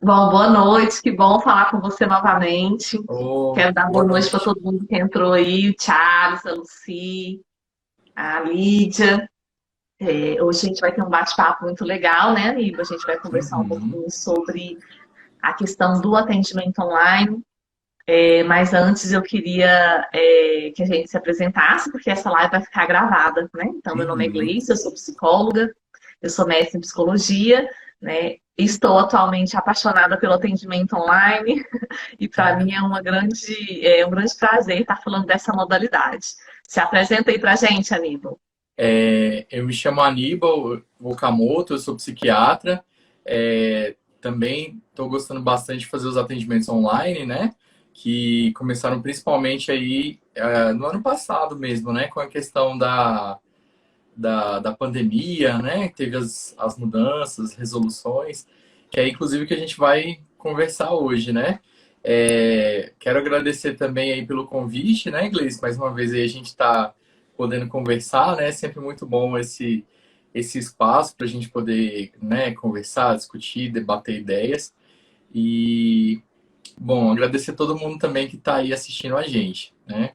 Bom, boa noite, que bom falar com você novamente. Oh, Quero dar boa boa noite para noite. todo mundo que entrou aí, o Charles, a Lucy, a Lídia. Hoje a gente vai ter um bate-papo muito legal, né, Aníbal? A gente vai conversar um Uhum. pouquinho sobre a questão do atendimento online. Mas antes eu queria que a gente se apresentasse, porque essa live vai ficar gravada, né? Então, meu nome é Uhum. Gleice, eu sou psicóloga, eu sou mestre em psicologia, né? Estou atualmente apaixonada pelo atendimento online e para mim é um grande prazer estar falando dessa modalidade. Se apresenta aí para a gente, Aníbal. Eu me chamo Aníbal Okamoto, eu sou psiquiatra. Também estou gostando bastante de fazer os atendimentos online, né? Que começaram principalmente aí no ano passado mesmo, né? Com a questão da pandemia, né? Teve as mudanças, resoluções, que é inclusive que a gente vai conversar hoje, né? Quero agradecer também aí pelo convite, né, Gleice? Mais uma vez aí a gente está podendo conversar, né? É sempre muito bom esse espaço para a gente poder, né, conversar, discutir, debater ideias. E, bom, agradecer a todo mundo também que está aí assistindo a gente, né?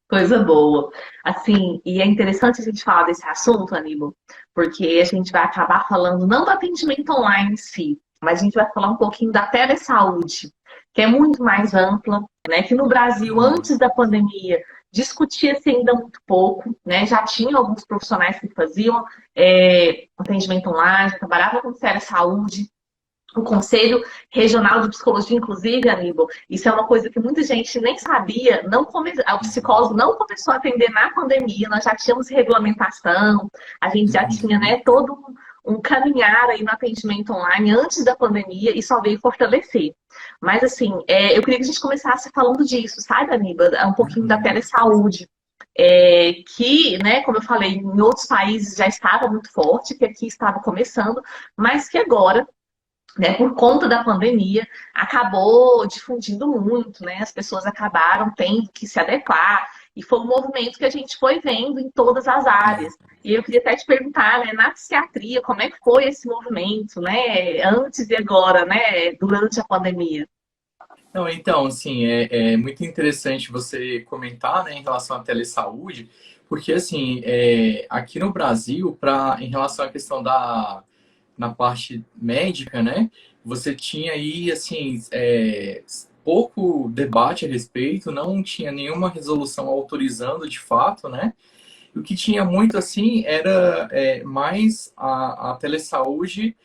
Coisa boa. Assim, e é interessante a gente falar desse assunto, Aníbal, porque a gente vai acabar falando não do atendimento online em si, mas a gente vai falar um pouquinho da telesaúde, que é muito mais ampla, né? Que no Brasil, Uhum. antes da pandemia, discutia-se ainda muito pouco, né? Já tinha alguns profissionais que faziam atendimento online, já trabalhavam com telesaúde, o Conselho Regional de Psicologia, inclusive, Aníbal, isso é uma coisa que muita gente nem sabia, o psicólogo não começou a atender na pandemia, nós já tínhamos regulamentação, a gente já tinha, Uhum. né, todo um caminhar aí no atendimento online antes da pandemia e só veio fortalecer. Mas, assim, eu queria que a gente começasse falando disso, sabe, Aníbal? Um pouquinho da Uhum. telesaúde. Que, né, como eu falei, em outros países já estava muito forte, que aqui estava começando, mas que agora, né, por conta da pandemia, acabou difundindo muito, né? As pessoas acabaram tendo que se adequar, e foi um movimento que a gente foi vendo em todas as áreas. E eu queria até te perguntar, né, na psiquiatria, como é que foi esse movimento, né, antes e agora, né, durante a pandemia? Não, então, assim, é muito interessante você comentar, né, em relação à telesaúde, porque, assim, aqui no Brasil, em relação à questão na parte médica, né, você tinha aí, assim, pouco debate a respeito, não tinha nenhuma resolução autorizando de fato, né, e o que tinha muito, assim, era mais a telesaúde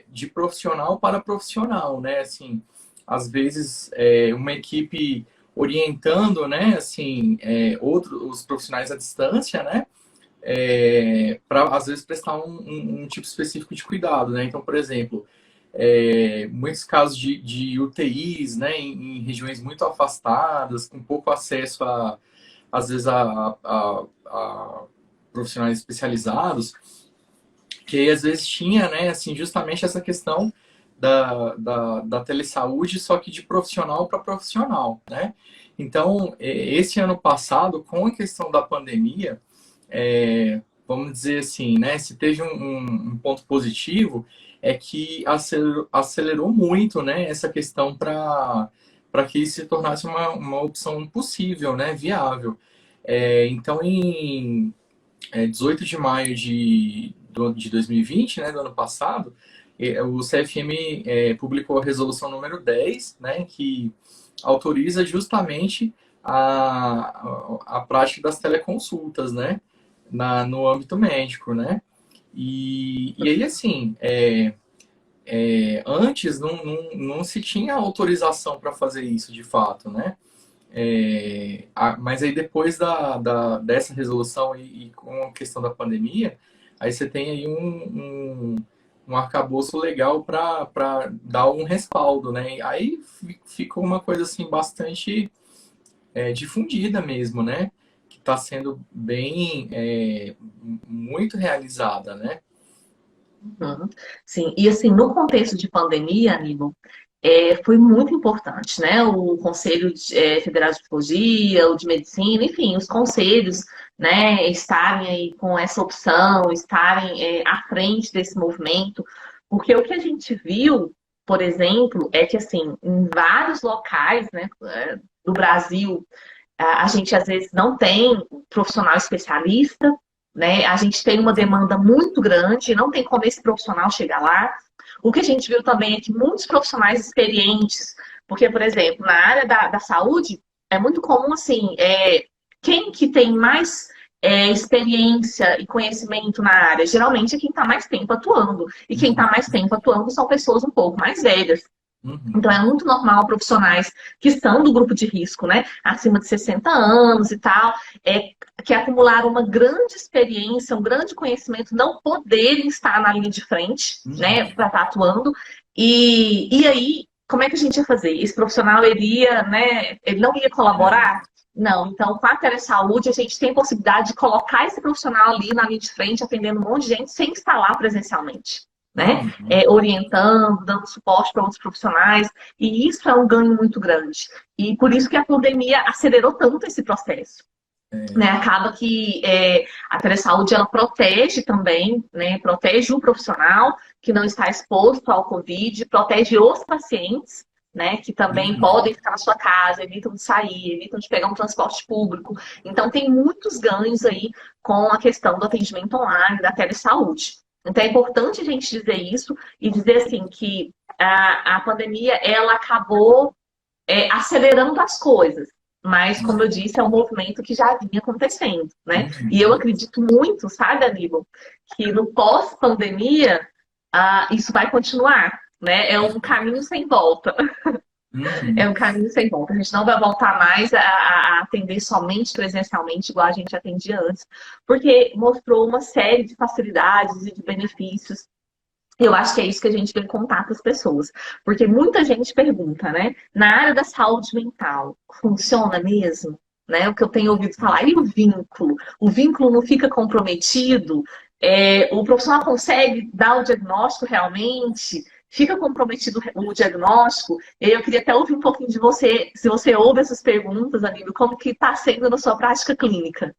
de profissional para profissional, né, assim, às vezes uma equipe orientando, né, assim, outros os profissionais à distância, né, para às vezes prestar um tipo específico de cuidado, né. Então, por exemplo, muitos casos de UTIs, né, em regiões muito afastadas, com pouco acesso às vezes a profissionais especializados, que aí, às vezes tinha, né, assim, justamente essa questão da telesaúde, só que de profissional para profissional, né? Então, esse ano passado, com a questão da pandemia, vamos dizer assim, né, se teve um ponto positivo, é que acelerou muito, né, essa questão para que isso se tornasse uma opção possível, né, viável. Então, em 18 de maio de 2020, né, do ano passado, o CFM publicou a resolução número 10, né, que autoriza justamente a prática das teleconsultas, né, no âmbito médico, né. E aí, assim, antes não se tinha autorização para fazer isso de fato, né. Mas aí depois dessa resolução e com a questão da pandemia, aí você tem aí um arcabouço legal para dar um respaldo, né? Aí ficou uma coisa assim bastante difundida mesmo, né? Que está sendo bem muito realizada, né? Uhum. Sim, e assim, no contexto de pandemia, Aníbal, foi muito importante, né? O Conselho Federal de Psicologia, o de Medicina, enfim, os conselhos, né, estarem aí com essa opção, estarem à frente desse movimento, Porque o que a gente viu, por exemplo, é que assim, em vários locais, né, do Brasil, a gente às vezes não tem um profissional especialista, né? A gente tem uma demanda muito grande, não tem como esse profissional chegar lá. O que a gente viu também é que muitos profissionais experientes, porque, por exemplo, na área da saúde, é muito comum assim, quem que tem mais experiência e conhecimento na área, geralmente é quem está mais tempo atuando. E quem está Uhum. mais tempo atuando são pessoas um pouco mais velhas. Uhum. Então, é muito normal profissionais que são do grupo de risco, né, acima de 60 anos e tal, que acumularam uma grande experiência, um grande conhecimento, não poderem estar na linha de frente, né, Uhum. para estar atuando. E aí, como é que a gente ia fazer? Esse profissional, ele não ia É. colaborar? Não. Então, com a telesaúde, a gente tem possibilidade de colocar esse profissional ali na linha de frente, atendendo um monte de gente, sem estar lá presencialmente. Né? Uhum. Orientando, dando suporte para outros profissionais, e isso é um ganho muito grande. E por isso que a pandemia acelerou tanto esse processo. É. Né? Acaba que a telesaúde ela protege também, né? Protege o profissional que não está exposto ao Covid, protege os pacientes, né? Que também Uhum. podem ficar na sua casa, evitam de sair, evitam de pegar um transporte público. Então, tem muitos ganhos aí com a questão do atendimento online, da telesaúde. Então, é importante a gente dizer isso e dizer assim que a pandemia ela acabou acelerando as coisas. Mas, como eu disse, é um movimento que já vinha acontecendo, né? E eu Uhum. acredito muito, sabe, Aníbal, que no pós-pandemia, isso vai continuar, né? É um caminho sem volta. É Uhum. um caminho sem volta. A gente não vai voltar mais a atender somente presencialmente, igual a gente atendia antes, porque mostrou uma série de facilidades e de benefícios. Eu acho que é isso que a gente vem contar para as pessoas. Porque muita gente pergunta, né? Na área da saúde mental, funciona mesmo? Né? O que eu tenho ouvido falar, e o vínculo? O vínculo não fica comprometido? O profissional consegue dar o diagnóstico realmente? Fica comprometido o diagnóstico? E eu queria até ouvir um pouquinho de você, se você ouve essas perguntas, amigo, como que está sendo na sua prática clínica?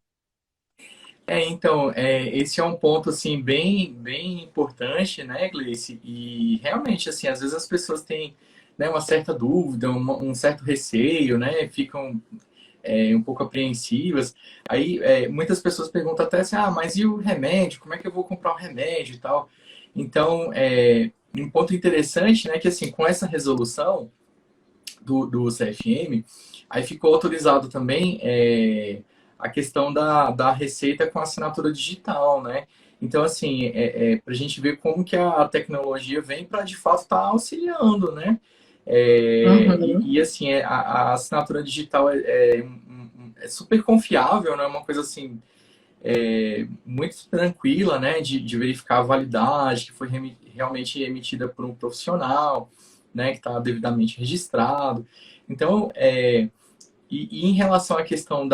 Então, esse é um ponto, assim, bem importante, né, Gleice? E, realmente, assim, às vezes as pessoas têm, né, uma certa dúvida, um certo receio, né, ficam um pouco apreensivas. Aí, muitas pessoas perguntam até assim, mas e o remédio? Como é que eu vou comprar o remédio e tal? Então, um ponto interessante, né, que, assim, com essa resolução do CFM, aí ficou autorizado também a questão da receita com assinatura digital, né? Então, assim, para a gente ver como que a tecnologia vem para, de fato, estar auxiliando, né? Uhum. Assim, a assinatura digital é super confiável, né? Uma coisa, assim, muito tranquila, né? De verificar a validade, que foi realmente emitida por um profissional, né? Que está devidamente registrado. Então, e em relação à questão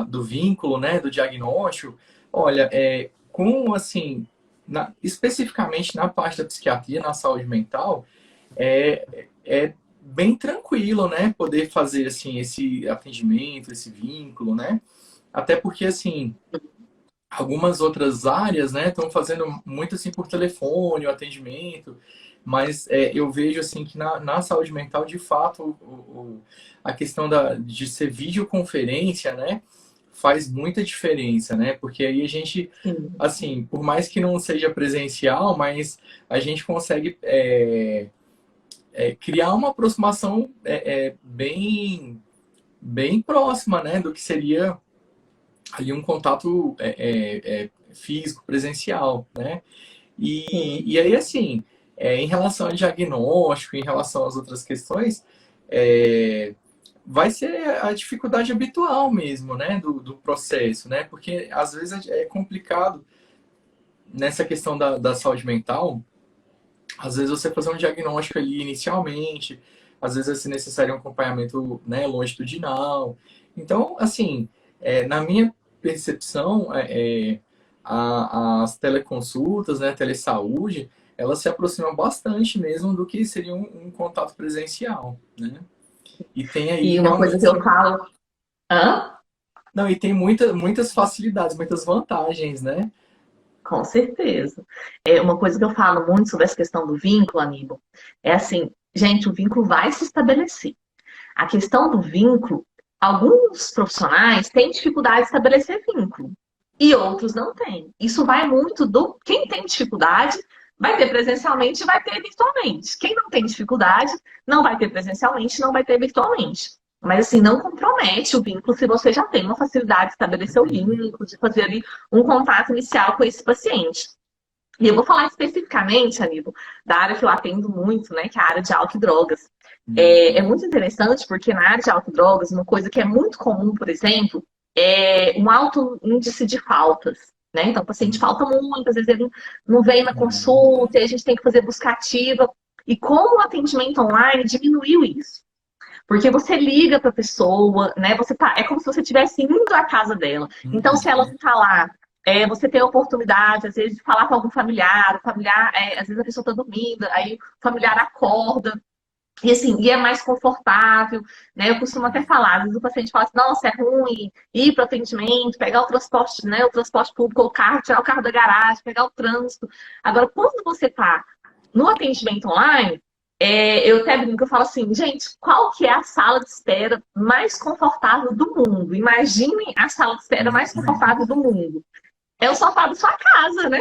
do vínculo, né, do diagnóstico, olha, com assim, especificamente na parte da psiquiatria, na saúde mental, é bem tranquilo, né, poder fazer assim esse atendimento, esse vínculo, né? Até porque assim, algumas outras áreas, né, estão fazendo muito assim por telefone, o atendimento, mas eu vejo assim que na saúde mental, de fato, a questão de ser videoconferência, né, faz muita diferença, né, porque aí a gente, Sim. assim, por mais que não seja presencial, mas a gente consegue criar uma aproximação bem próxima, né, do que seria ali um contato físico, presencial, né? E aí, assim, em relação ao diagnóstico, em relação às outras questões, vai ser a dificuldade habitual mesmo, né, do processo, né? Porque às vezes é complicado nessa questão da saúde mental, às vezes você fazer um diagnóstico ali inicialmente, às vezes vai ser necessário um acompanhamento, né, longitudinal. Então, assim, na minha percepção, as teleconsultas, né, a telesaúde, elas se aproximam bastante mesmo do que seria um contato presencial, né? E tem aí E uma coisa realmente, que eu assim, falo, hã? não, e tem muitas facilidades, muitas vantagens, né? Com certeza. É uma coisa que eu falo muito sobre essa questão do vínculo, Aníbal, é assim, gente, o vínculo vai se estabelecer. A questão do vínculo, alguns profissionais têm dificuldade de estabelecer vínculo e outros não têm. Isso vai muito do quem tem dificuldade, vai ter presencialmente e vai ter virtualmente. Quem não tem dificuldade, não vai ter presencialmente, não vai ter virtualmente. Mas assim, não compromete o vínculo se você já tem uma facilidade de estabelecer o vínculo, de fazer ali um contato inicial com esse paciente. E eu vou falar especificamente, Aníbal, da área que eu atendo muito, né, que é a área de álcool e drogas. É muito interessante porque na área de álcool e drogas, uma coisa que é muito comum, por exemplo, é um alto índice de faltas. Né? Então, o paciente falta muito, às vezes ele não vem na consulta, e a gente tem que fazer busca ativa. E como o atendimento online diminuiu isso? Porque você liga para a pessoa, né? Você tá, é como se você estivesse indo à casa dela. Então, se ela não está lá, você tem a oportunidade, às vezes, de falar com algum familiar. O familiar, às vezes a pessoa está dormindo, aí o familiar acorda. E assim, e é mais confortável, né? Eu costumo até falar, às vezes o paciente fala assim, nossa, é ruim ir para o atendimento, pegar o transporte, né? O transporte público, ou o carro, tirar o carro da garagem, pegar o trânsito. Agora, quando você está no atendimento online, eu até brinco, eu falo assim, gente, qual que é a sala de espera mais confortável do mundo? Imaginem a sala de espera mais confortável do mundo. É o sofá da sua casa, né?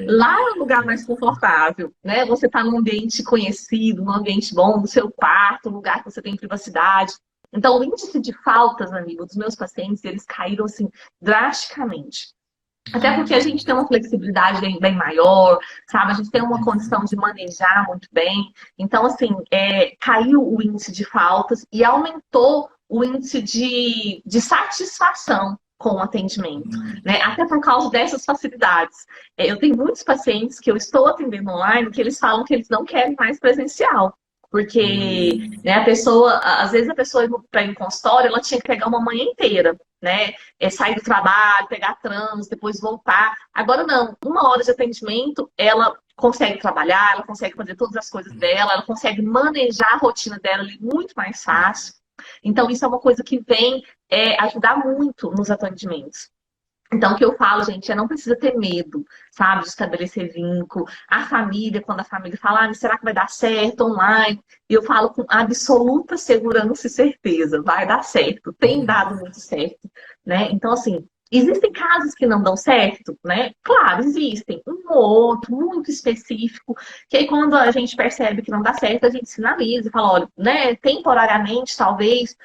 Lá é o lugar mais confortável, né? Você está num ambiente conhecido, num ambiente bom, no seu quarto, um lugar que você tem privacidade. Então, o índice de faltas, amigo, dos meus pacientes, eles caíram, assim, drasticamente. Até porque a gente tem uma flexibilidade bem maior, sabe? A gente tem uma condição de manejar muito bem. Então, assim, caiu o índice de faltas e aumentou o índice de satisfação com o atendimento, né? Até por causa dessas facilidades. Eu tenho muitos pacientes que eu estou atendendo online que eles falam que eles não querem mais presencial. Porque né, a pessoa, às vezes a pessoa para ir no consultório, ela tinha que pegar uma manhã inteira, né? Sair do trabalho, pegar trânsito, depois voltar. Agora não, 1 hora de atendimento, ela consegue trabalhar, ela consegue fazer todas as coisas dela, ela consegue manejar a rotina dela ali muito mais fácil. Então, isso é uma coisa que vem ajudar muito nos atendimentos. Então, o que eu falo, gente, não precisa ter medo, sabe, de estabelecer vínculo. A família, quando a família fala, será que vai dar certo online? E eu falo com absoluta segurança e certeza, vai dar certo, tem dado muito certo, né? Então, assim, existem casos que não dão certo, né? Claro, existem, um ou outro, muito específico, que aí quando a gente percebe que não dá certo, a gente sinaliza e fala, olha, né, temporariamente, talvez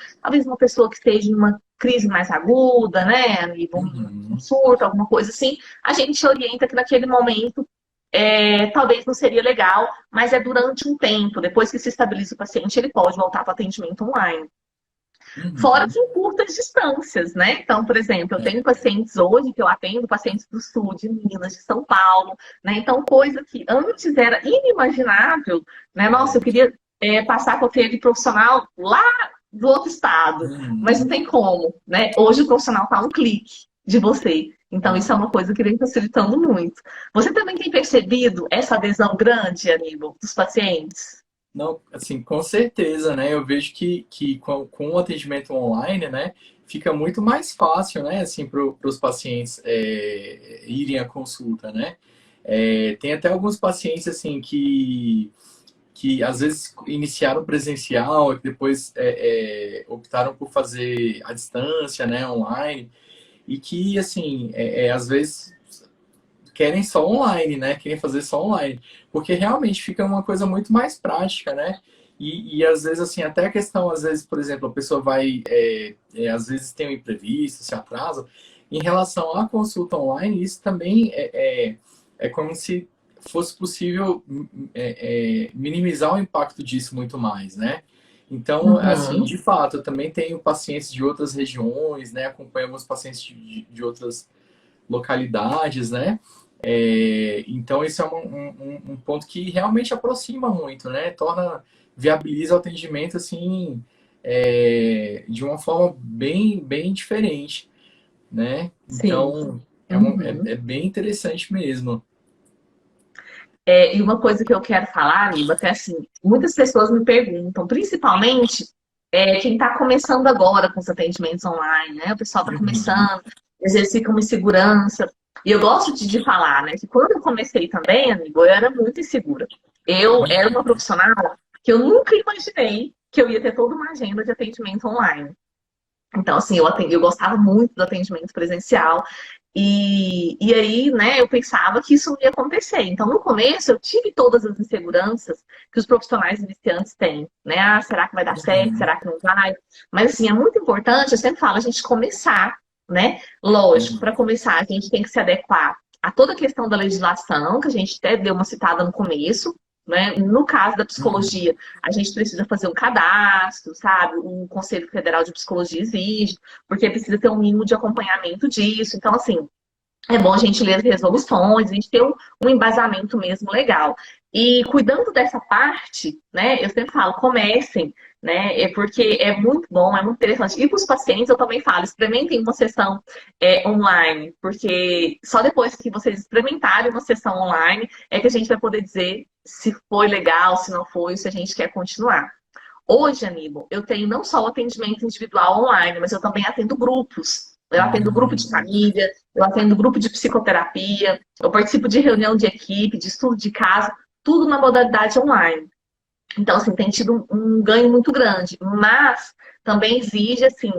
uma pessoa que esteja em uma crise mais aguda, né, amigo, um surto, alguma coisa assim, a gente orienta que naquele momento talvez não seria legal, mas é durante um tempo, depois que se estabiliza o paciente, ele pode voltar para o atendimento online. Fora que em curtas distâncias, né? Então, por exemplo, eu tenho pacientes hoje que eu atendo, pacientes do sul, de Minas, de São Paulo, né? Então, coisa que antes era inimaginável, né? Nossa, eu queria passar com aquele profissional lá do outro estado, mas não tem como, né? Hoje o profissional está a um clique de você. Então, isso é uma coisa que vem facilitando muito. Você também tem percebido essa adesão grande, Aníbal, dos pacientes? Não, assim, com certeza, né? Eu vejo que com o atendimento online, né, fica muito mais fácil, né, assim, para os pacientes irem à consulta, né? Tem até alguns pacientes, assim, que às vezes iniciaram presencial e depois optaram por fazer à distância, né, online, e que, assim, às vezes querem só online, né? Querem fazer só online. Porque realmente fica uma coisa muito mais prática, né? E às vezes, assim, até a questão, às vezes, por exemplo, a pessoa vai, às vezes tem um imprevisto, se atrasa. Em relação à consulta online, isso também é como se fosse possível minimizar o impacto disso muito mais, né? Então, assim, de fato, eu também tenho pacientes de outras regiões, né? Acompanhamos pacientes de outras localidades, né? Então, esse é um ponto que realmente aproxima muito, né? Viabiliza o atendimento, assim, de uma forma bem diferente, né? Então, é bem interessante mesmo. E uma coisa que eu quero falar, Aniba, até assim, muitas pessoas me perguntam, principalmente quem está começando agora com os atendimentos online, né? O pessoal está começando, às vezes fica uma insegurança. E eu gosto de falar, né, que quando eu comecei também, amigo, eu era muito insegura. Eu era uma profissional que eu nunca imaginei que eu ia ter toda uma agenda de atendimento online. Então, assim, eu gostava muito do atendimento presencial. E aí, né, eu pensava que isso ia acontecer. Então, no começo, eu tive todas as inseguranças que os profissionais iniciantes têm, né? Ah, será que vai dar certo? Uhum, Será que não vai? Mas, assim, é muito importante, eu sempre falo, a gente começar, né? Lógico, para uhum, começar, a gente tem que se adequar a toda a questão da legislação, que a gente até deu uma citada no começo, né? No caso da uhum. psicologia, a gente precisa fazer um cadastro, sabe? O Conselho Federal de Psicologia exige, porque precisa ter um mínimo de acompanhamento disso. Então, assim, é bom a gente ler as resoluções, a gente ter um embasamento mesmo legal. E cuidando dessa parte, né, eu sempre falo, comecem, né, porque é muito bom, é muito interessante. E para os pacientes eu também falo, experimentem uma sessão online, porque só depois que vocês experimentarem uma sessão online é que a gente vai poder dizer se foi legal, se não foi, se a gente quer continuar. Hoje, Aníbal, eu tenho não só o atendimento individual online, mas eu também atendo grupos. Eu atendo grupo de Uhum. família, eu atendo grupo de psicoterapia, eu participo de reunião de equipe, de estudo de caso, tudo na modalidade online. Então, assim, tem tido um ganho muito grande, mas também exige, assim,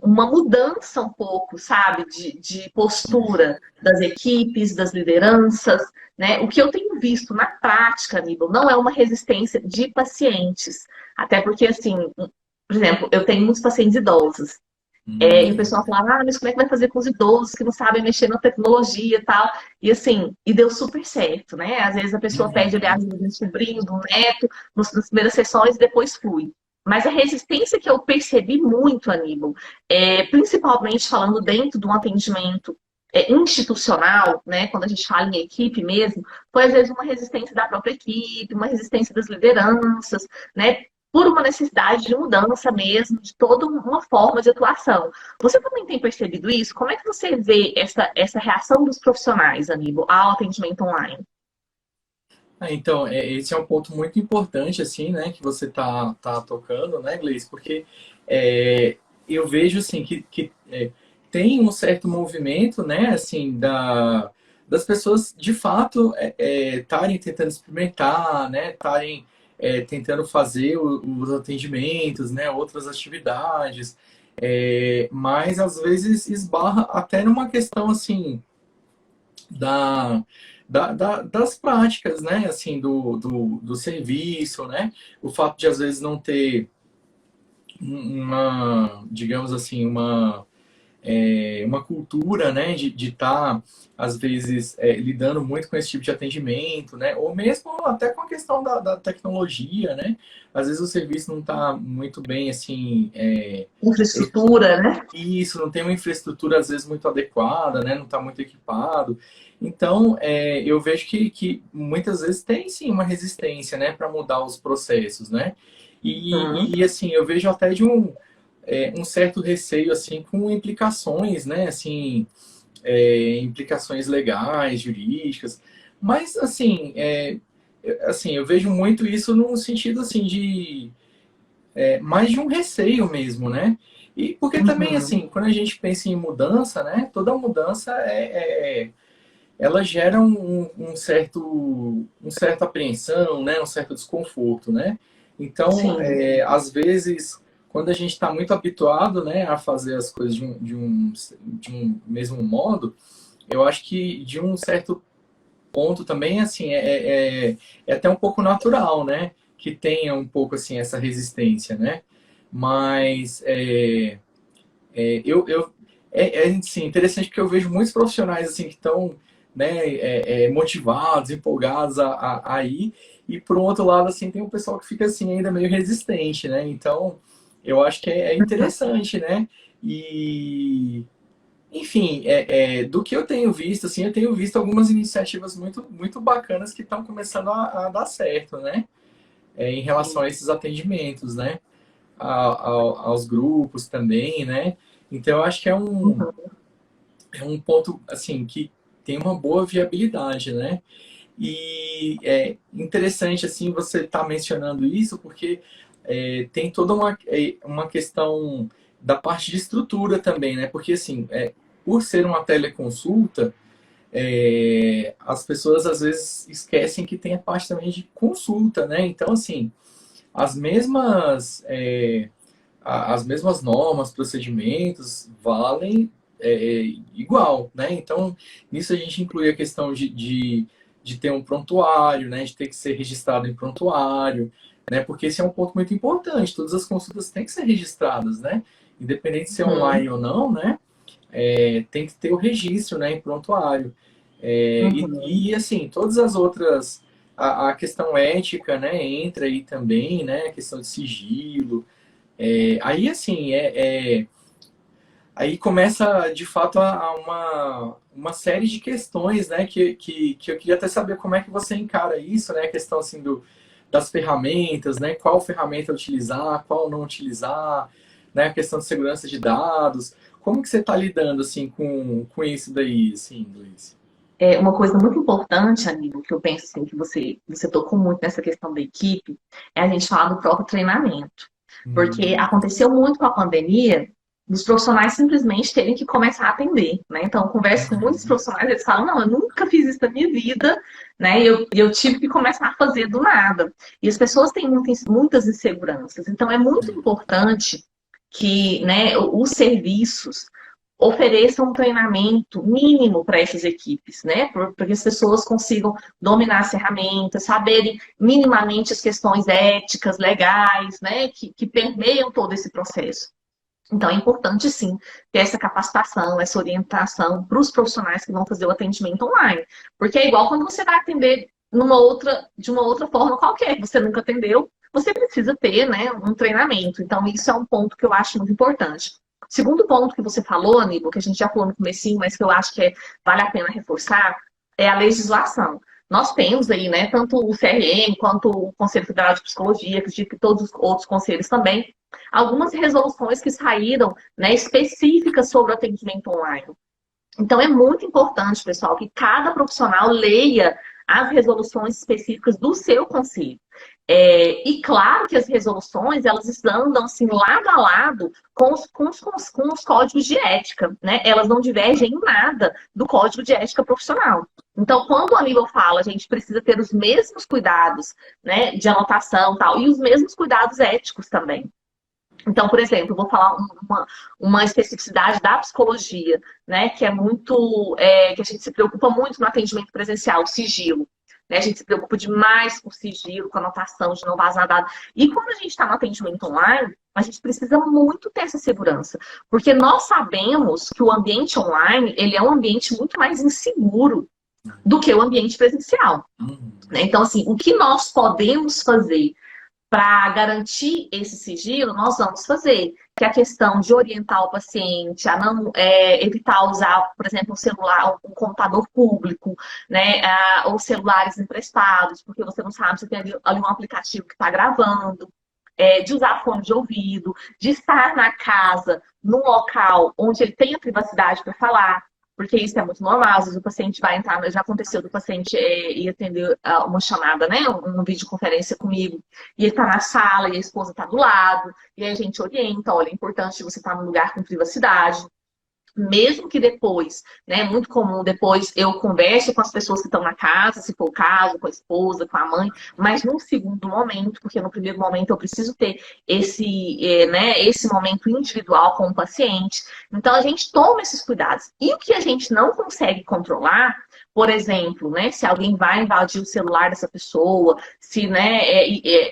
uma mudança um pouco, sabe, de postura das equipes, das lideranças, né? O que eu tenho visto na prática, Aníbal, não é uma resistência de pacientes, até porque, assim, por exemplo, eu tenho muitos pacientes idosos, e o pessoal falava, ah, mas como é que vai fazer com os idosos que não sabem mexer na tecnologia e tal? E assim, e deu super certo, né? Às vezes a pessoa pede ali Uhum. ajuda do sobrinho, do neto, nas primeiras sessões e depois flui. Mas a resistência que eu percebi muito, Aníbal, principalmente falando dentro de um atendimento institucional, né, quando a gente fala em equipe mesmo, foi às vezes uma resistência da própria equipe, uma resistência das lideranças, né, por uma necessidade de mudança mesmo, de toda uma forma de atuação. Você também tem percebido isso? Como é que você vê essa reação dos profissionais, Aníbal, ao atendimento online? Então, esse é um ponto muito importante, assim, né, que você tá tocando, né, Gleice? Porque eu vejo, assim, que tem um certo movimento, né, assim, das pessoas, de fato, estarem tentando experimentar, né, estarem tentando fazer os atendimentos, né, outras atividades, mas, às vezes, esbarra até numa questão, assim, da, das práticas, né? Assim, do serviço, né? O fato de às vezes não ter uma, digamos assim, uma cultura, né, de estar, às vezes, lidando muito com esse tipo de atendimento, né, ou mesmo até com a questão da tecnologia, né, às vezes o serviço não está muito bem, assim, Infraestrutura, né? isso, não tem uma infraestrutura, às vezes, muito adequada, né, não está muito equipado. Então, eu vejo que muitas vezes tem, sim, uma resistência, né, para mudar os processos, né, Uhum. assim, eu vejo até de um certo receio assim com implicações, né? Assim, implicações legais, jurídicas. Mas assim, eu vejo muito isso no sentido assim de mais de um receio mesmo, né? E porque também Uhum. assim, quando a gente pensa em mudança, né? Toda mudança ela gera um certo apreensão, né? Um certo desconforto, né? Então, Sim. às vezes, quando a gente está muito habituado, né, a fazer as coisas de um mesmo modo, eu acho que de um certo ponto também, assim, é até um pouco natural, né, que tenha um pouco, assim, essa resistência, né? Mas eu assim, interessante porque eu vejo muitos profissionais assim que estão né, motivados, empolgados a ir, e por um outro lado assim tem um pessoal que fica assim ainda meio resistente, né? Então eu acho que é interessante, né? E enfim, do que eu tenho visto, assim, eu tenho visto algumas iniciativas muito bacanas que estão começando a dar certo, né? Em relação a Sim. esses atendimentos, né? Aos grupos também, né? Então eu acho que Uhum. é um ponto assim que tem uma boa viabilidade, né? E é interessante assim você estar mencionando isso porque tem toda uma questão da parte de estrutura também, né? Porque assim por ser uma teleconsulta, as pessoas às vezes esquecem que tem a parte também de consulta, né? Então, assim, as mesmas, as mesmas normas, procedimentos valem igual, né? Então, nisso a gente inclui a questão de ter um prontuário, né? De ter que ser registrado em prontuário, né? Porque esse é um ponto muito importante. Todas as consultas têm que ser registradas, né? Independente de ser online Uhum, ou não, né? Tem que ter o registro, né, em prontuário. uhum. Assim, todas as outras, a questão ética, né, entra aí também, né, a questão de sigilo. Aí, assim, aí começa, de fato, uma série de questões, né, que eu queria até saber como é que você encara isso, né, a questão, assim, das ferramentas, né, qual ferramenta utilizar, qual não utilizar, né, a questão de segurança de dados. Como que você está lidando, assim, com isso daí, assim, Luiz? É uma coisa muito importante, amigo, que eu penso assim, que você tocou muito nessa questão da equipe, é a gente falar do próprio treinamento. Porque Hum, aconteceu muito com a pandemia, dos profissionais simplesmente terem que começar a atender, né? Então, eu converso com muitos uhum, profissionais, eles falam, não, eu nunca fiz isso na minha vida, né? E eu tive que começar a fazer do nada. E as pessoas têm muitas inseguranças. Então, é muito importante que, né, os serviços ofereçam um treinamento mínimo para essas equipes, né? Para que as pessoas consigam dominar as ferramentas, saberem minimamente as questões éticas, legais, né? Que permeiam todo esse processo. Então, é importante, sim, ter essa capacitação, essa orientação para os profissionais que vão fazer o atendimento online. Porque é igual quando você vai atender de uma outra forma qualquer, que você nunca atendeu, você precisa ter, né, um treinamento. Então, isso é um ponto que eu acho muito importante. Segundo ponto que você falou, Aníbal, que a gente já falou no comecinho, mas que eu acho que vale a pena reforçar, é a legislação. Nós temos aí, né, tanto o CRM quanto o Conselho Federal de Psicologia, acredito que todos os outros conselhos também, algumas resoluções que saíram, né, específicas sobre o atendimento online. Então, é muito importante, pessoal, que cada profissional leia as resoluções específicas do seu conselho. E claro que as resoluções, elas andam assim, lado a lado com os códigos de ética, né? Elas não divergem em nada do código de ética profissional. Então, quando o Aníbal fala, a gente precisa ter os mesmos cuidados, né, de anotação e tal, e os mesmos cuidados éticos também. Então, por exemplo, eu vou falar uma especificidade da psicologia, né, que é muito, que a gente se preocupa muito no atendimento presencial, o sigilo. Né? A gente se preocupa demais com o sigilo, com a anotação de não vazar dados. E quando a gente está no atendimento online, a gente precisa muito ter essa segurança, porque nós sabemos que o ambiente online, ele é um ambiente muito mais inseguro do que o ambiente presencial. uhum. Né? Então, assim, o que nós podemos fazer para garantir esse sigilo, nós vamos fazer, que é a questão de orientar o paciente a não evitar usar, por exemplo, um celular, um computador público, né, ou celulares emprestados, porque você não sabe se tem ali um aplicativo que está gravando, de usar fone de ouvido, de estar na casa, num local onde ele tenha privacidade para falar, porque isso é muito normal. Às vezes o paciente vai entrar, já aconteceu do paciente ir atender uma chamada, né, uma videoconferência comigo, e ele está na sala e a esposa está do lado, e aí a gente orienta, olha, é importante você estar num lugar com privacidade, mesmo que depois, né, é muito comum depois eu converso com as pessoas que estão na casa, se for o caso, com a esposa, com a mãe, mas num segundo momento, porque no primeiro momento eu preciso ter esse momento individual com o paciente. Então a gente toma esses cuidados. E o que a gente não consegue controlar, por exemplo, né, se alguém vai invadir o celular dessa pessoa, se, né,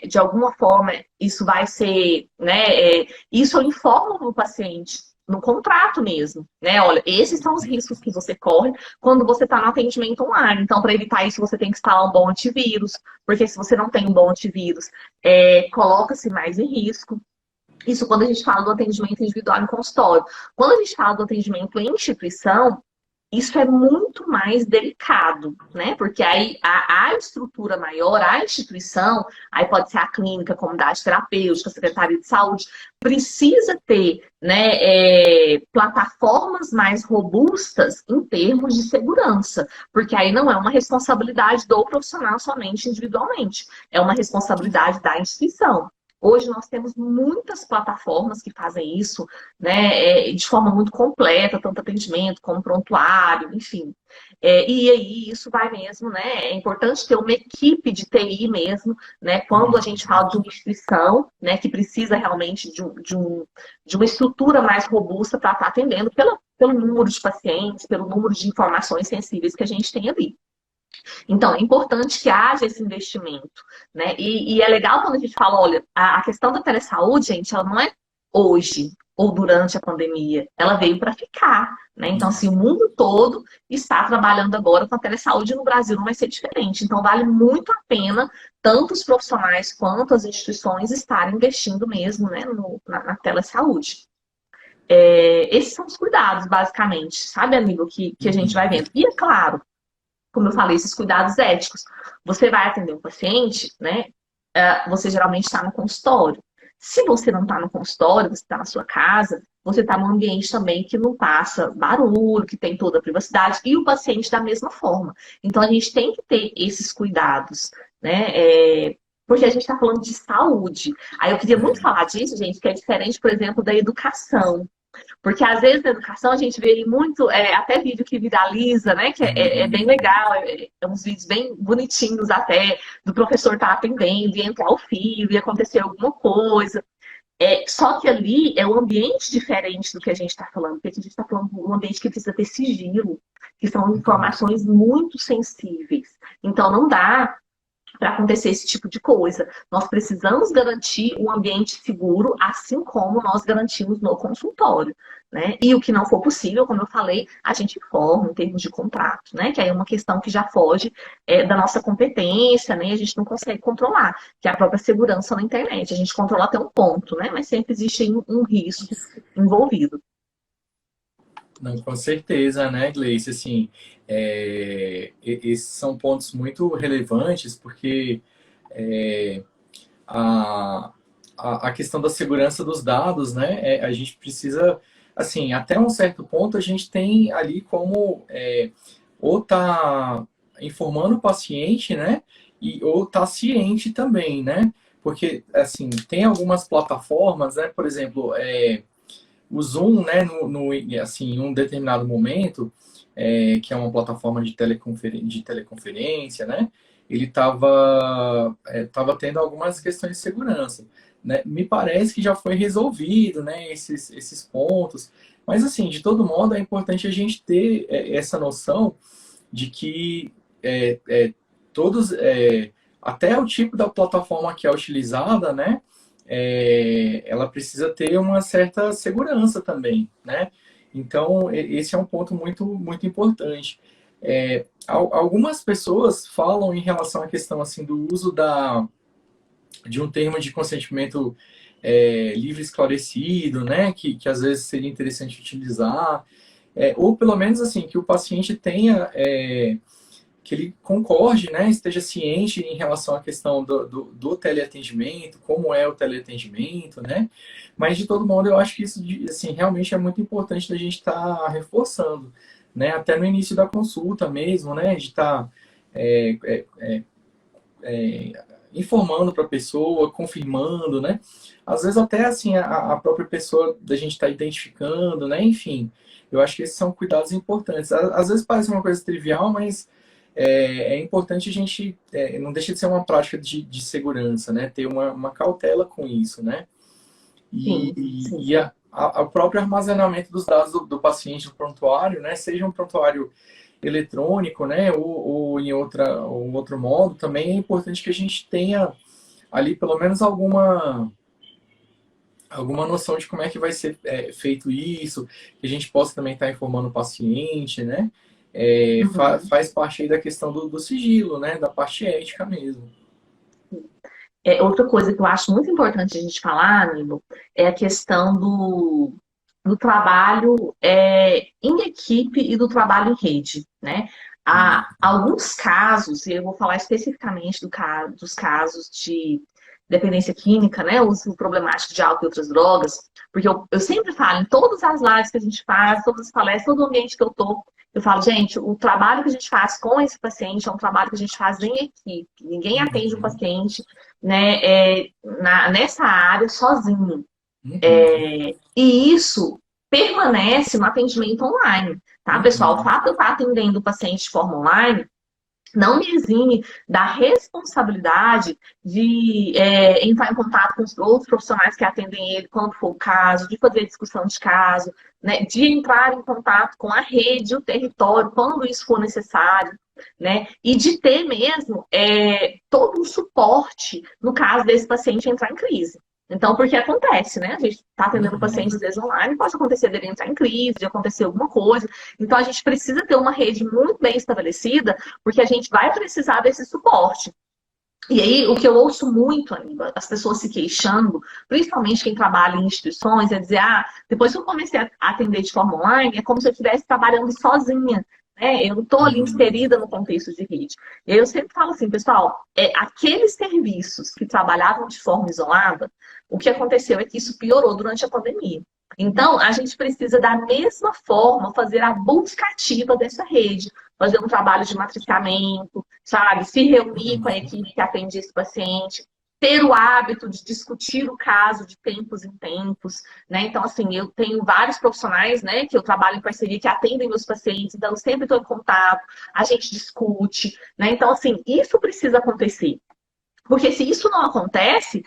de alguma forma isso vai ser, né, isso eu informo o paciente no contrato mesmo, né? Olha, esses são os riscos que você corre quando você está no atendimento online. Então, para evitar isso, você tem que instalar um bom antivírus, porque se você não tem um bom antivírus, coloca-se mais em risco. Isso quando a gente fala do atendimento individual em consultório. Quando a gente fala do atendimento em instituição, isso é muito mais delicado, né? Porque aí a estrutura maior, a instituição, aí pode ser a clínica, a comunidade terapêutica, a Secretaria de Saúde, precisa ter, né, plataformas mais robustas em termos de segurança, porque aí não é uma responsabilidade do profissional somente individualmente, é uma responsabilidade da instituição. Hoje nós temos muitas plataformas que fazem isso, né, de forma muito completa, tanto atendimento como prontuário, enfim. E aí isso vai mesmo, né? É importante ter uma equipe de TI mesmo, né? Quando a gente fala de uma instituição, né, que precisa realmente de uma estrutura mais robusta para estar atendendo pelo número de pacientes, pelo número de informações sensíveis que a gente tem ali. Então, é importante que haja esse investimento, né? E é legal quando a gente fala, olha, a questão da telesaúde, gente, ela não é hoje ou durante a pandemia, ela veio para ficar, né? Então, assim, o mundo todo está trabalhando agora com a telesaúde, no Brasil não vai ser diferente. Então, vale muito a pena tanto os profissionais quanto as instituições estarem investindo mesmo, né, na telesaúde. Esses são os cuidados, basicamente, sabe, amigo, que a gente vai vendo. E é claro, como eu falei, esses cuidados éticos. Você vai atender um paciente, né? Você geralmente está no consultório. Se você não está no consultório, você está na sua casa, você está num ambiente também que não passa barulho, que tem toda a privacidade, e o paciente da mesma forma. Então, a gente tem que ter esses cuidados, né? Porque a gente está falando de saúde. Aí eu queria muito falar disso, gente, que é diferente, por exemplo, da educação. Porque às vezes na educação a gente vê muito, até vídeo que viraliza, né? Que é bem legal, uns vídeos bem bonitinhos até, do professor estar atendendo e entrar o fio e acontecer alguma coisa. Só que ali é um ambiente diferente do que a gente está falando, porque a gente está falando de um ambiente que precisa ter sigilo, que são informações muito sensíveis. Então não dá para acontecer esse tipo de coisa. Nós precisamos garantir um ambiente seguro, assim como nós garantimos no consultório, né? E o que não for possível, como eu falei, a gente informa em termos de contrato, né? Que aí é uma questão que já foge da nossa competência, né? A gente não consegue controlar, que é a própria segurança na internet. A gente controla até um ponto, né? Mas sempre existe um risco envolvido. Não, com certeza, né, Gleice? Assim, esses são pontos muito relevantes, porque é, a, a questão da segurança dos dados, né, a gente precisa, assim, até um certo ponto, a gente tem ali como ou tá informando o paciente, né, ou tá ciente também, né? Porque, assim, tem algumas plataformas, né, por exemplo, o Zoom, né, assim, em um determinado momento, que é uma plataforma de teleconferência, né, ele tava tendo algumas questões de segurança, né. Me parece que já foi resolvido, né, esses pontos, mas assim, de todo modo, é importante a gente ter essa noção de que todos, até o tipo da plataforma que é utilizada, né, ela precisa ter uma certa segurança também, né? Então, esse é um ponto muito, muito importante. Algumas pessoas falam em relação à questão assim do uso de um termo de consentimento livre esclarecido, né? Que às vezes seria interessante utilizar, ou pelo menos assim que o paciente tenha que ele concorde, né, esteja ciente em relação à questão do teleatendimento, como é o teleatendimento, né? Mas, de todo modo, eu acho que isso assim, realmente é muito importante da gente estar reforçando, né? Até no início da consulta mesmo, né? De estar informando para a pessoa, confirmando, né? Às vezes até assim a própria pessoa da gente está identificando, né? Enfim, eu acho que esses são cuidados importantes. Às vezes parece uma coisa trivial, mas é importante a gente, não deixa de ser uma prática de segurança, né? Ter uma cautela com isso, né? Sim, E o próprio armazenamento dos dados do paciente no prontuário, né? Seja um prontuário eletrônico, né? Ou em outro modo, também é importante que a gente tenha ali pelo menos alguma noção de como é que vai ser feito isso, que a gente possa também estar informando o paciente, né? Faz parte aí da questão do sigilo, né? Da parte ética mesmo. Outra coisa que eu acho muito importante a gente falar, Aníbal, é a questão do trabalho em equipe e do trabalho em rede, né? Há alguns casos, e eu vou falar especificamente dos casos dependência química, né? Uso problemático de álcool e outras drogas. Porque eu sempre falo, em todas as lives que a gente faz, todas as palestras, todo o ambiente que eu tô, eu falo, gente, o trabalho que a gente faz com esse paciente é um trabalho que a gente faz em equipe. Ninguém atende um Uhum. paciente, né, nessa área sozinho. Uhum. E isso permanece no atendimento online, tá, pessoal? O Uhum. fato de eu estar atendendo o paciente de forma online não me exime da responsabilidade de entrar em contato com os outros profissionais que atendem ele quando for o caso, de fazer discussão de caso, né, de entrar em contato com a rede, o território, quando isso for necessário, né, e de ter mesmo todo um suporte no caso desse paciente entrar em crise. Então, porque acontece, né? A gente está atendendo pacientes, Uhum. às vezes, online, pode acontecer dele entrar em crise, de acontecer alguma coisa. Então, a gente precisa ter uma rede muito bem estabelecida, porque a gente vai precisar desse suporte. E aí, o que eu ouço muito, Aníbal, as pessoas se queixando, principalmente quem trabalha em instituições, é dizer, depois que eu comecei a atender de forma online, é como se eu estivesse trabalhando sozinha, né? Eu não estou ali Uhum. inserida no contexto de rede. E aí eu sempre falo assim, pessoal, aqueles serviços que trabalhavam de forma isolada, o que aconteceu é que isso piorou durante a pandemia. Então, a gente precisa, da mesma forma, fazer a busca ativa dessa rede, fazer um trabalho de matriciamento, sabe? Se reunir com a Uhum. equipe que atende esse paciente, ter o hábito de discutir o caso de tempos em tempos, né? Então, assim, eu tenho vários profissionais, né, que eu trabalho em parceria, que atendem meus pacientes, então eu sempre estou em contato, a gente discute, né? Então, assim, isso precisa acontecer. Porque se isso não acontece,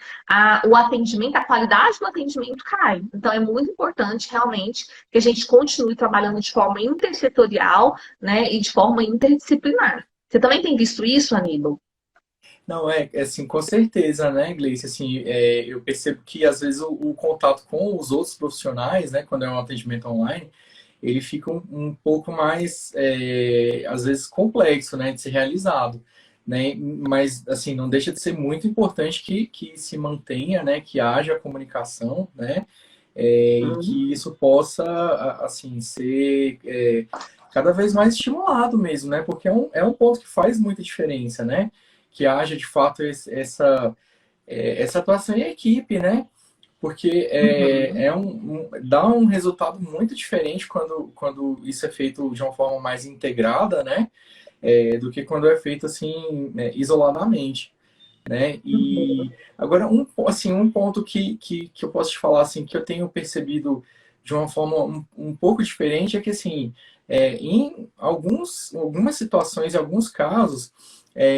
o atendimento, a qualidade do atendimento cai. Então é muito importante realmente que a gente continue trabalhando de forma intersetorial, né, e de forma interdisciplinar. Você também tem visto isso, Aníbal? Não, assim, com certeza, né, Gleice, assim, eu percebo que às vezes o contato com os outros profissionais, né, quando é um atendimento online, ele fica um pouco mais, às vezes, complexo, né, de ser realizado, né, mas, assim, não deixa de ser muito importante que se mantenha, né, que haja comunicação, né, e Uhum. que isso possa, assim, ser cada vez mais estimulado mesmo, né, porque é um ponto que faz muita diferença, né, que haja, de fato, essa atuação em equipe, né, porque Uhum. dá um resultado muito diferente quando isso é feito de uma forma mais integrada, né? Do que quando é feito assim, né, isoladamente, né? E Uhum. agora assim, um ponto que eu posso te falar assim, que eu tenho percebido de uma forma um pouco diferente é que assim, em algumas situações, em alguns casos,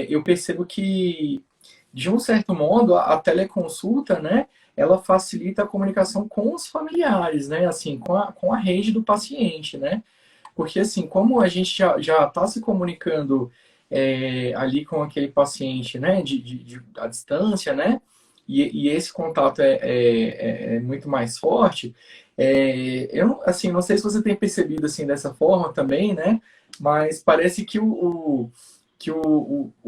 eu percebo que de um certo modo, a teleconsulta, né, ela facilita a comunicação com os familiares, né, assim, com a rede do paciente, né, porque assim, como a gente já está se comunicando ali com aquele paciente, né, à distância, né, e esse contato é muito mais forte, eu, assim, não sei se você tem percebido assim dessa forma também, né, mas parece que o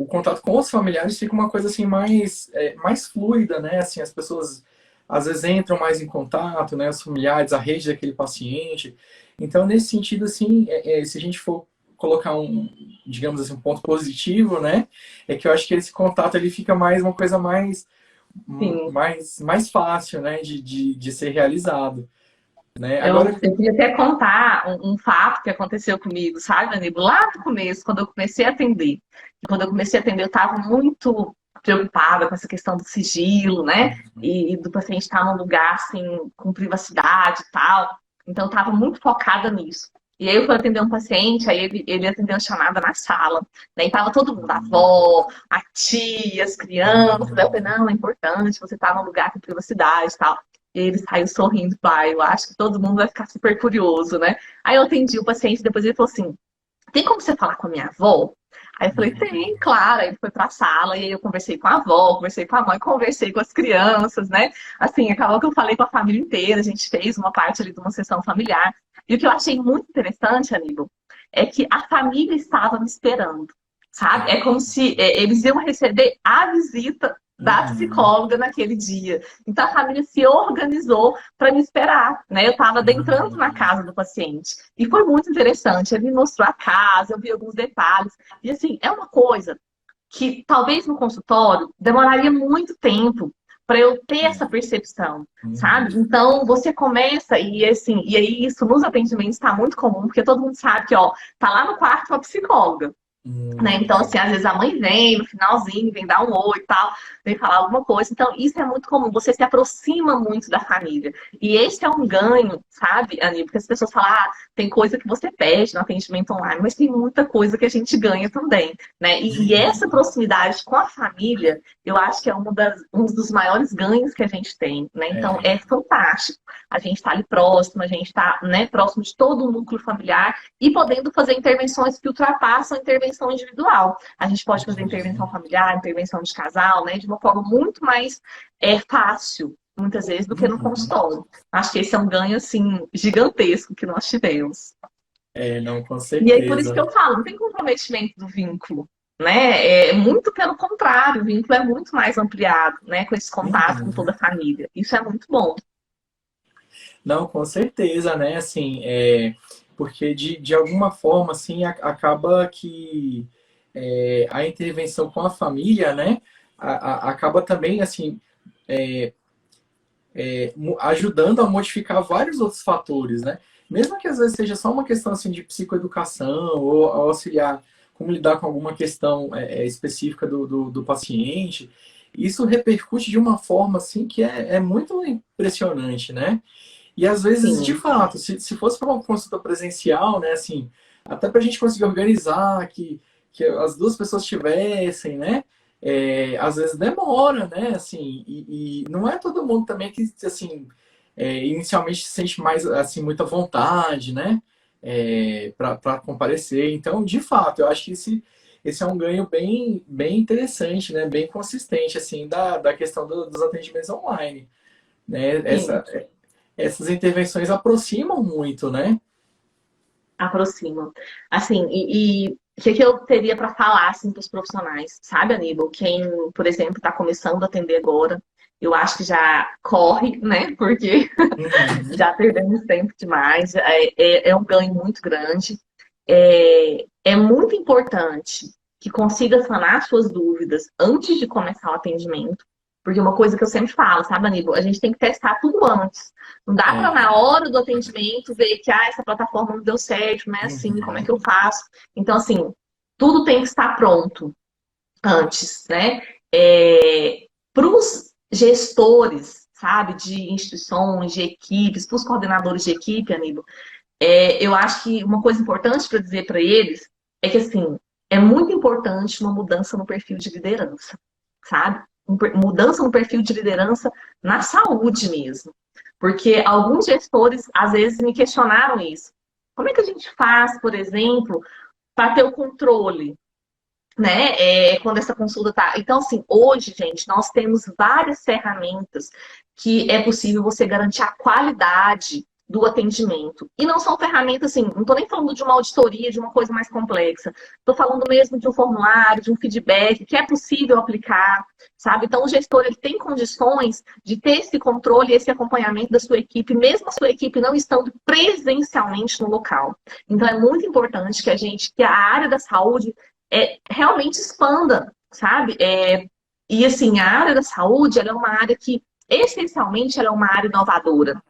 contato com os familiares fica uma coisa assim mais fluida, né? Assim, as pessoas às vezes entram mais em contato, né? Os familiares, a rede daquele paciente. Então, nesse sentido, assim, se a gente for colocar digamos assim, um ponto positivo, né? É que eu acho que esse contato ele fica mais uma coisa Sim. mais fácil, né? De ser realizado, né? Eu, Agora, eu queria até contar um fato que aconteceu comigo, sabe, Aníbal? Lá no começo, quando eu comecei a atender. Quando eu comecei a atender, eu estava muito preocupada com essa questão do sigilo, né? E do paciente estar num lugar assim, com privacidade e tal. Então, eu estava muito focada nisso. E aí, eu fui atender um paciente, aí ele atendeu a chamada na sala. Daí tava todo mundo, a avó, a tia, as crianças. Daí eu falei, não, é importante você estar num lugar com privacidade e tal. E ele saiu sorrindo, pai. Eu acho que todo mundo vai ficar super curioso, né? Aí eu atendi o paciente, depois ele falou assim: tem como você falar com a minha avó? Aí eu falei, tem, claro. Aí ele foi pra sala e aí eu conversei com a avó, conversei com a mãe, conversei com as crianças, né? Assim, acabou que eu falei com a família inteira, a gente fez uma parte ali de uma sessão familiar. E o que eu achei muito interessante, Aníbal, é que a família estava me esperando, sabe? É como se eles iam receber a visita da uhum, psicóloga naquele dia. Então a família se organizou para me esperar, né? Eu estava adentrando na uhum, casa do paciente. E foi muito interessante. Ele me mostrou a casa, eu vi alguns detalhes. E assim, é uma coisa que talvez no consultório demoraria muito tempo. para eu ter essa percepção, sabe? Então, você começa, e assim, e aí isso nos atendimentos está muito comum, porque todo mundo sabe que, ó, tá lá no quarto uma psicóloga. Né? Então, assim, às vezes a mãe vem no finalzinho, vem dar um oi e tal, vem falar alguma coisa. Então, isso é muito comum, você se aproxima muito da família. E esse é um ganho, sabe, Aníbal? Porque as pessoas falam, ah, tem coisa que você perde no atendimento online, mas tem muita coisa que a gente ganha também, né? E essa proximidade com a família, eu acho que é um dos maiores ganhos que a gente tem, né? Então, é fantástico. A gente está ali próximo, a gente está, né, próximo de todo o núcleo familiar e podendo fazer intervenções que ultrapassam a intervenção individual. A gente pode fazer intervenção familiar, intervenção de casal, né, de uma forma muito mais fácil, muitas vezes, do que no consultório. Acho que esse é um ganho, assim, gigantesco que nós tivemos. Não, com E aí, por isso que certeza. eu falo, não tem comprometimento do vínculo. Né? É muito pelo contrário, o vínculo é muito mais ampliado, né? Com esse contato com toda a família. Isso é muito bom. Não, com certeza, né? Assim, porque de alguma forma, assim, acaba que a intervenção com a família, né? Acaba também, assim, ajudando a modificar vários outros fatores, né? Mesmo que às vezes seja só uma questão, assim, de psicoeducação ou auxiliar como lidar com alguma questão específica do paciente, isso repercute de uma forma, assim, que é muito impressionante, né? E às vezes, de Sim, fato, se fosse para uma consulta presencial, né, assim, até para a gente conseguir organizar, que as duas pessoas tivessem, né, às vezes demora, né, assim, e não é todo mundo também que, assim, inicialmente se sente mais, assim, muita vontade, né, para comparecer. Então, de fato, eu acho que esse é um ganho bem interessante, né, bem consistente, assim, da questão dos atendimentos online, né, sim. essas intervenções aproximam muito, né? Aproximam. Assim, e o que eu teria para falar assim, para os profissionais? Sabe, Aníbal? Quem, por exemplo, está começando a atender agora, eu acho que já corre, né? Porque Uhum. já perdemos tempo demais, é um ganho muito grande. É muito importante que consiga sanar suas dúvidas antes de começar o atendimento, porque uma coisa que eu sempre falo, sabe, Aníbal? A gente tem que testar tudo antes. Não dá para, na hora do atendimento, ver que essa plataforma não deu certo, não é assim, como é que Uhum. eu faço? Então, assim, tudo tem que estar pronto antes, né? Para os gestores, sabe, de instituições, de equipes, para os coordenadores de equipe, Aníbal, eu acho que uma coisa importante para dizer para eles é que, assim, é muito importante uma mudança no perfil de liderança, sabe? Mudança no perfil de liderança na saúde mesmo. Porque alguns gestores, às vezes, me questionaram isso. Como é que a gente faz, por exemplo, para ter o controle, né? Quando essa consulta tá. Então, assim, hoje, gente, nós temos várias ferramentas que é possível você garantir a qualidade do atendimento. E não são ferramentas assim, não estou nem falando de uma auditoria, de uma coisa mais complexa. Estou falando mesmo de um formulário, de um feedback que é possível aplicar, sabe? Então, o gestor ele tem condições de ter esse controle, esse acompanhamento da sua equipe, mesmo a sua equipe não estando presencialmente no local. Então, é muito importante que a área da saúde realmente expanda, sabe? E assim, a área da saúde ela é uma área que, essencialmente, ela é uma área inovadora.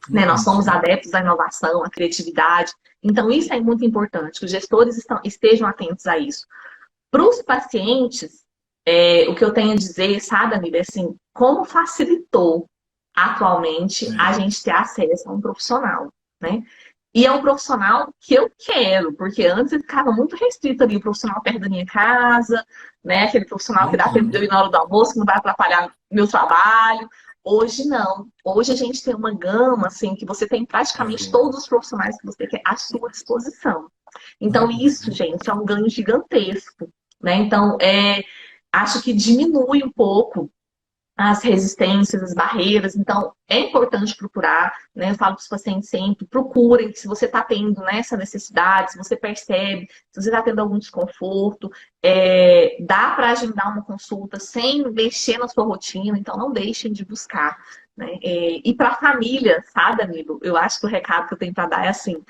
Né? Nós somos Uhum. adeptos à inovação, à criatividade. Então, isso é muito importante, que os gestores estejam atentos a isso. Para os pacientes, o que eu tenho a dizer, sabe, amiga, é assim, como facilitou atualmente a gente ter acesso a um profissional, né? E é um profissional que eu quero, porque antes eu ficava muito restrito ali, o profissional perto da minha casa, né? Aquele profissional que dá tempo de eu ir Uhum. na hora do almoço, que não vai atrapalhar meu trabalho. Hoje não. Hoje a gente tem uma gama, assim, que você tem praticamente todos os profissionais que você quer à sua disposição. Então, isso, Uhum. gente, é um ganho gigantesco, né? Então, acho que diminui um pouco as resistências, as barreiras. Então, é importante procurar, né? Eu falo para os pacientes sempre, procurem, se você está tendo, né, essa necessidade, se você percebe, se você está tendo algum desconforto, dá para agendar uma consulta sem mexer na sua rotina, então não deixem de buscar. Né? E para a família, sabe, amigo? Eu acho que o recado que eu tenho para dar é assim,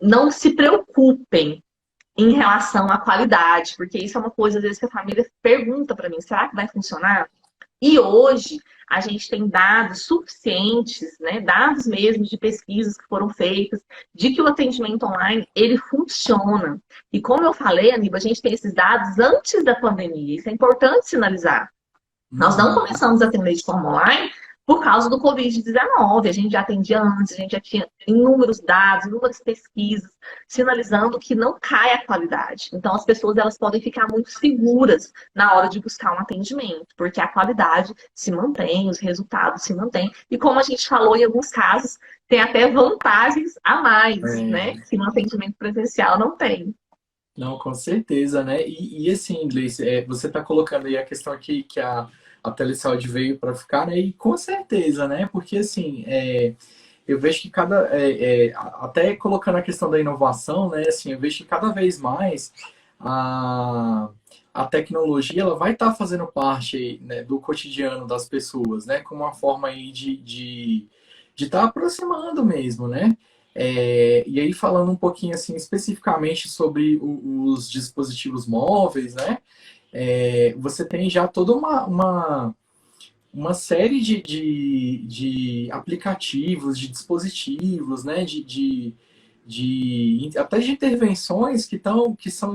não se preocupem em relação à qualidade, porque isso é uma coisa, às vezes, que a família pergunta para mim, será que vai funcionar? E hoje a gente tem dados suficientes, né, dados mesmo de pesquisas que foram feitas, de que o atendimento online ele funciona. E como eu falei, Aníbal, a gente tem esses dados antes da pandemia. Isso é importante sinalizar. Nós não Uhum. começamos a atender de forma online por causa do Covid-19. A gente já atendia antes, a gente já tinha inúmeros dados, inúmeras pesquisas, sinalizando que não cai a qualidade. Então, as pessoas elas podem ficar muito seguras na hora de buscar um atendimento, porque a qualidade se mantém, os resultados se mantêm. E como a gente falou, em alguns casos, tem até vantagens a mais, né? É, Que no atendimento presencial não tem. não, com certeza, né? E assim, Gleice, você está colocando aí a questão aqui que a telesaúde veio para ficar, né? E com certeza, né? Porque assim, eu vejo que até colocando a questão da inovação, né? Assim, eu vejo que cada vez mais a, a tecnologia ela vai estar fazendo parte aí, né, do cotidiano das pessoas, né? Como uma forma aí de estar aproximando mesmo, né? E aí falando um pouquinho assim especificamente sobre os dispositivos móveis, né? Você tem já toda uma série de aplicativos, de dispositivos, né? Até de intervenções que são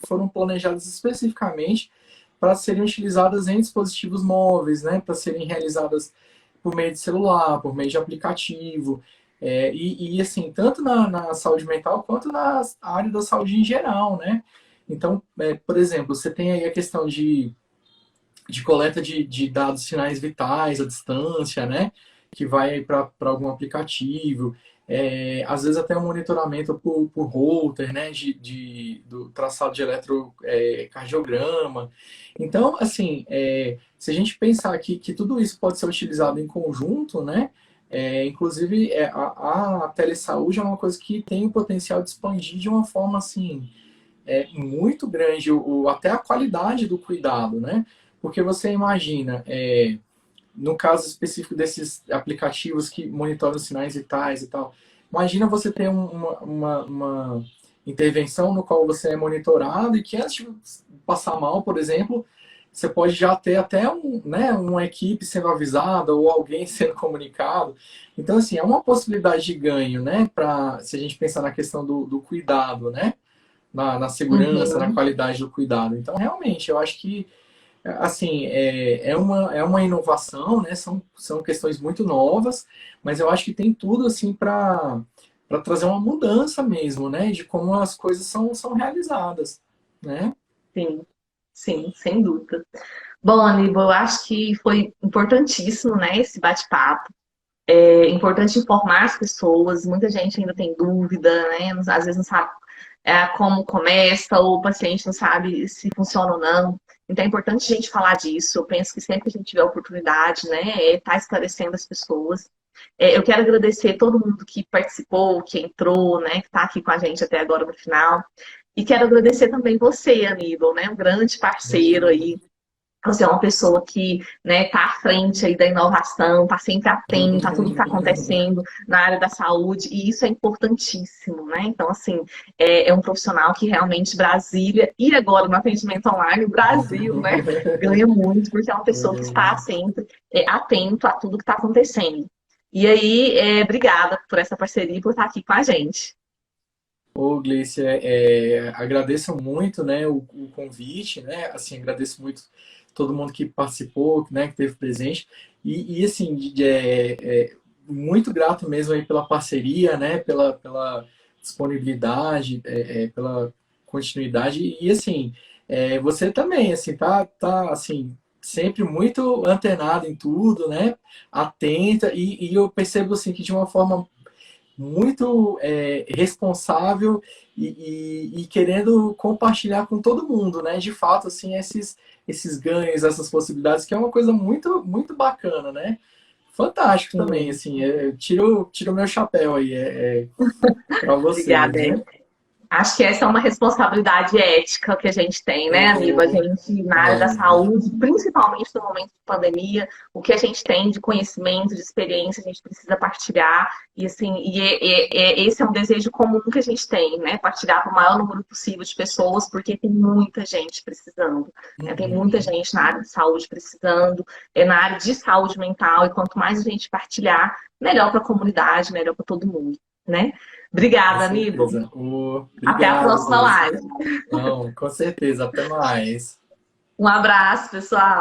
foram planejadas especificamente para serem utilizadas em dispositivos móveis, né? Para serem realizadas por meio de celular, por meio de aplicativo. Assim, tanto na saúde mental quanto na área da saúde em geral, né? Então, por exemplo, você tem aí a questão de coleta de dados sinais vitais à distância, né? Que vai para algum aplicativo. Às vezes até um monitoramento por holter, né? Do traçado de eletrocardiograma. Então, assim, se a gente pensar que tudo isso pode ser utilizado em conjunto, né? Inclusive, a telesaúde é uma coisa que tem o potencial de expandir de uma forma, assim, muito grande, até a qualidade do cuidado, né? Porque você imagina, no caso específico desses aplicativos que monitoram sinais vitais e tal, imagina você ter uma intervenção no qual você é monitorado e que antes de passar mal, por exemplo, você pode já ter até uma equipe sendo avisada ou alguém sendo comunicado. Então, assim, é uma possibilidade de ganho, né? Se a gente pensar na questão do cuidado, né? Na segurança, na Uhum. qualidade do cuidado. Então, realmente, eu acho que assim, é uma inovação, né? São questões muito novas, mas eu acho que tem tudo assim para trazer uma mudança mesmo, né? De como as coisas são realizadas, né? Sim, sim, sem dúvida. Bom, Aníbal, eu acho que foi importantíssimo, né, esse bate-papo. É importante informar as pessoas. Muita gente ainda tem dúvida, né? Às vezes não sabe como começa, ou o paciente não sabe se funciona ou não. Então é importante a gente falar disso. Eu penso que sempre que a gente tiver oportunidade, né, tá esclarecendo as pessoas. Eu quero agradecer todo mundo que participou, que entrou, né, que está aqui com a gente até agora no final. E quero agradecer também você, Aníbal, né, um grande parceiro aí. Você é uma pessoa que está à frente aí da inovação, está sempre atento a tudo que está acontecendo na área da saúde, e isso é importantíssimo, né? Então, assim, é um profissional que realmente Brasília, e agora no atendimento online, o Brasil, né, ganha muito, porque é uma pessoa que está sempre atento a tudo que está acontecendo. E aí, obrigada por essa parceria e por estar aqui com a gente. Ô, Gleice, agradeço muito, né, o convite, né? Assim, agradeço muito todo mundo que participou, né, que esteve presente. Assim, muito grato mesmo aí pela parceria, né, pela disponibilidade, pela continuidade. E assim, você também, assim, tá assim, sempre muito antenado em tudo, né? Atenta, e eu percebo assim que de uma forma muito responsável e querendo compartilhar com todo mundo, né? De fato, assim, esses ganhos, essas possibilidades, que é uma coisa muito, muito bacana, né? Fantástico também, Sim, assim, tiro meu chapéu aí para vocês, obrigada. né? Acho que essa é uma responsabilidade ética que a gente tem, né, amigo? A gente, na área da saúde, principalmente no momento de pandemia, o que a gente tem de conhecimento, de experiência, a gente precisa partilhar. E, assim, esse é um desejo comum que a gente tem, né? Partilhar para o maior número possível de pessoas, porque tem muita gente precisando, né? Tem muita Uhum. gente na área de saúde precisando, na área de saúde mental. E quanto mais a gente partilhar, melhor para a comunidade, melhor para todo mundo, né? Com Obrigada, amigo. certeza. Até a Obrigado, próxima Lúcia. live. Não, com certeza. Até mais. Um abraço, pessoal.